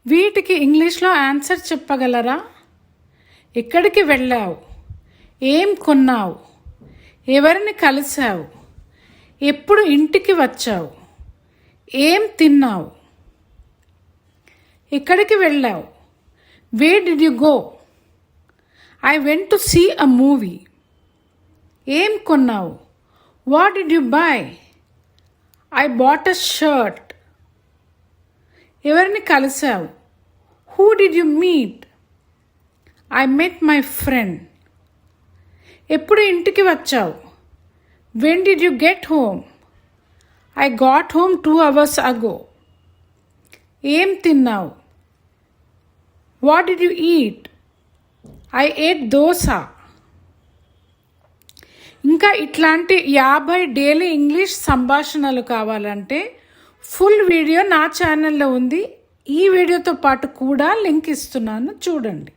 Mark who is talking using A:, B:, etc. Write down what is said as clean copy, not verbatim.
A: వీటికి ఇంగ్లీష్లో ఆన్సర్ చెప్పగలరా? ఎక్కడికి వెళ్ళావు? ఏం కొన్నావు? ఎవరిని కలిశావు? ఎప్పుడు ఇంటికి వచ్చావు? ఏం తిన్నావు? ఎక్కడికి వెళ్ళావు? Where did you go? I went to see a movie. ఏం కొన్నావు? What did you buy? I bought a shirt. ఎవరిని కలిశావు? Who did you meet? I met my friend. ఎప్పుడు ఇంటికి వచ్చావు? When did you get home? I got home 2 hours ago. ఏం తిన్నావు? What did you eat? I ate dosa. ఇంకా ఇట్లాంటి 50 daily English సంభాషణలు కావాలంటే ఫుల్ వీడియో నా ఛానల్లో ఉంది. ఈ వీడియోతో పాటు కూడా లింక్ ఇస్తున్నాను, చూడండి.